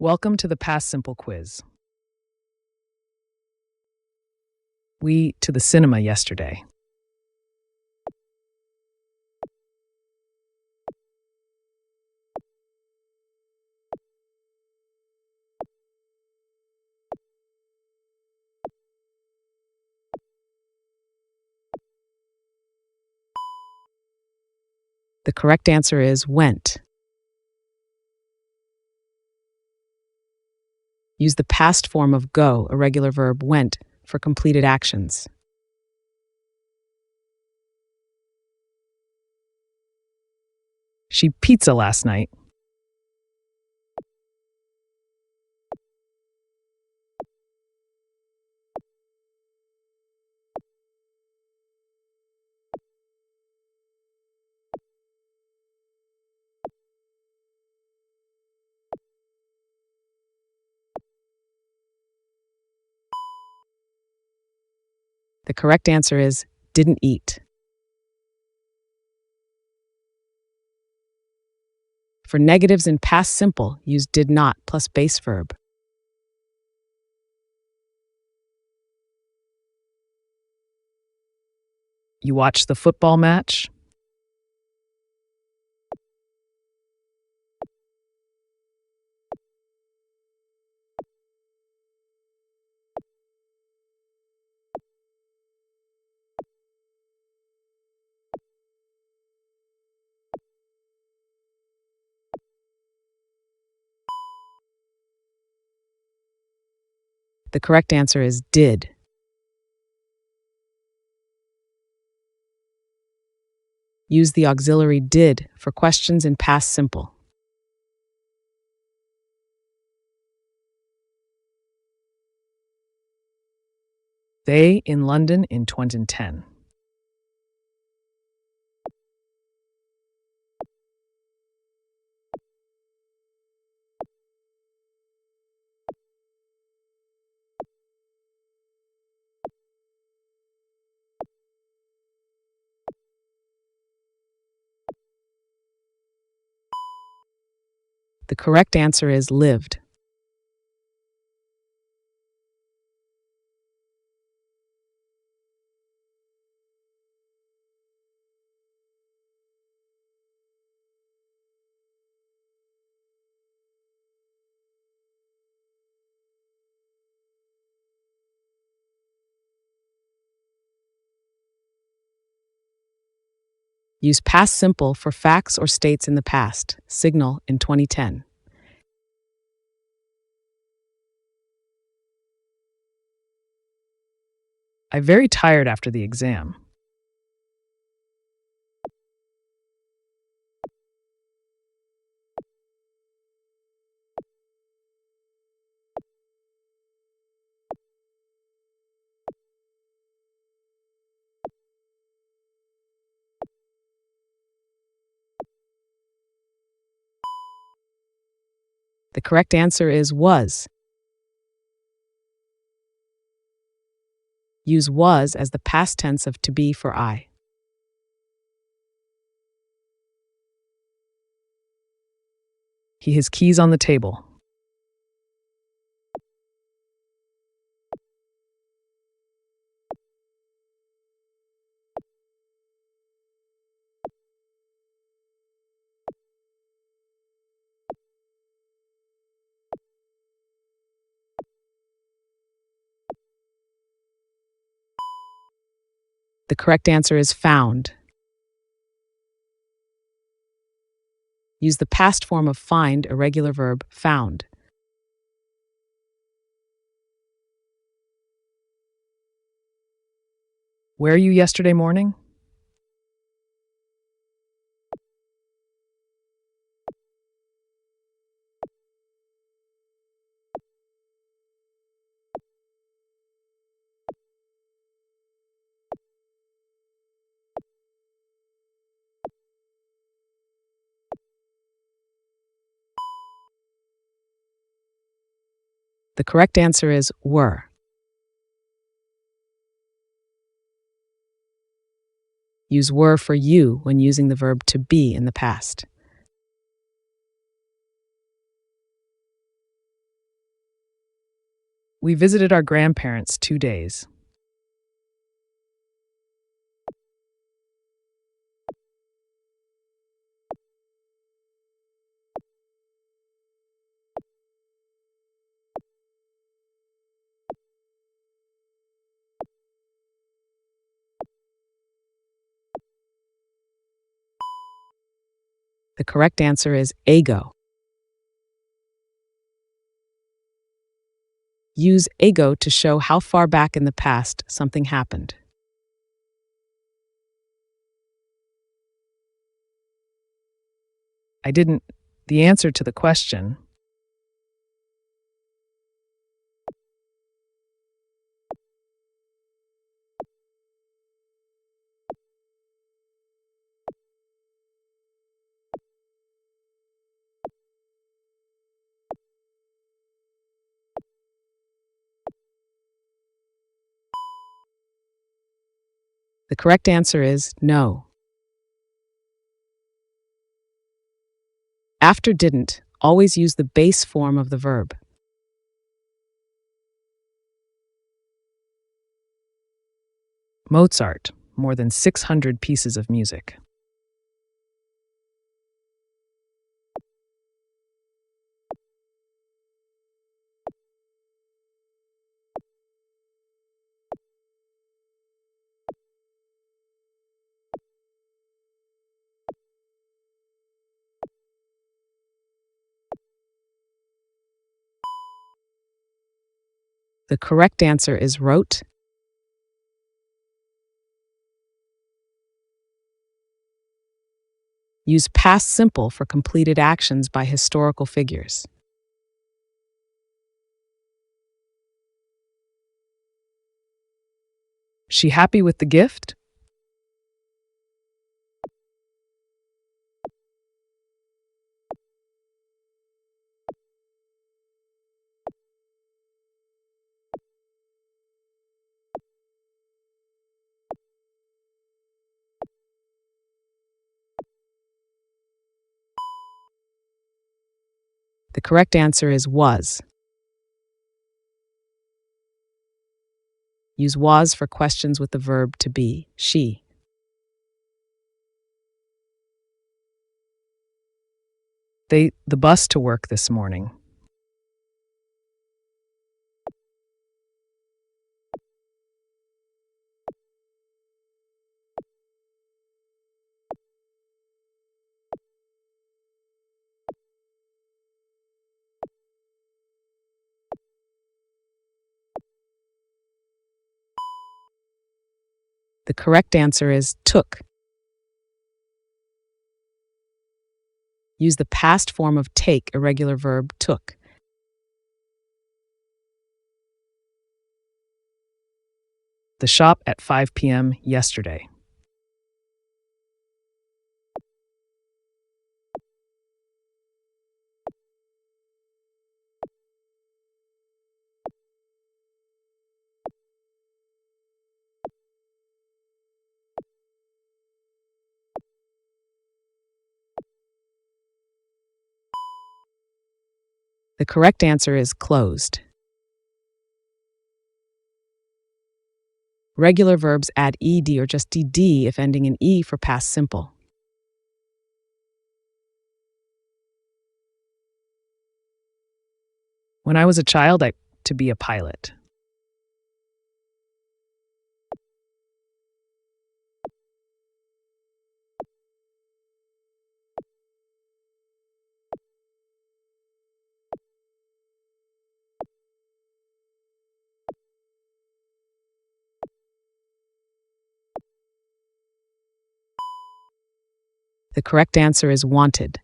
Welcome to the Past Simple quiz. We to the cinema yesterday. The correct answer is went. Use the past form of go, irregular verb went, for completed actions. She pizza last night. The correct answer is didn't eat. For negatives in past simple, use did not plus base verb. You watched the football match? The correct answer is did. Use the auxiliary did for questions in past simple. They in London in 2010. The correct answer is lived. Use past simple for facts or states in the past. Signal in 2010. I'm very tired after the exam. The correct answer is was. Use was as the past tense of to be for I. He has keys on the table. The correct answer is found. Use the past form of find, irregular verb found. Where are you yesterday morning? The correct answer is were. Use were for you when using the verb to be in the past. We visited our grandparents 2 days. The correct answer is ago. Use ago to show how far back in the past something happened. I didn't. The answer to the question. The correct answer is no. After didn't, always use the base form of the verb. Mozart, more than 600 pieces of music. The correct answer is wrote. Use past simple for completed actions by historical figures. She happy with the gift? The correct answer is was. Use was for questions with the verb to be, she. The bus to work this morning. The correct answer is took. Use the past form of take, irregular verb took. The shop at 5 p.m. yesterday. The correct answer is closed. Regular verbs add ed or just dd if ending in e for past simple. When I was a child, I to be a pilot. The correct answer is wanted.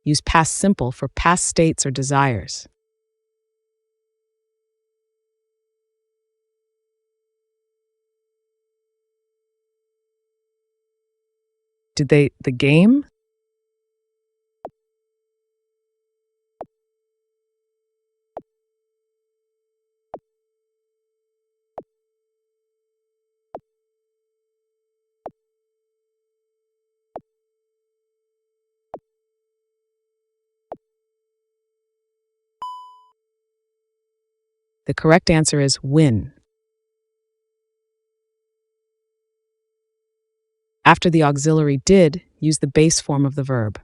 Use past simple for past states or desires. The game? The correct answer is win. After the auxiliary did, use the base form of the verb.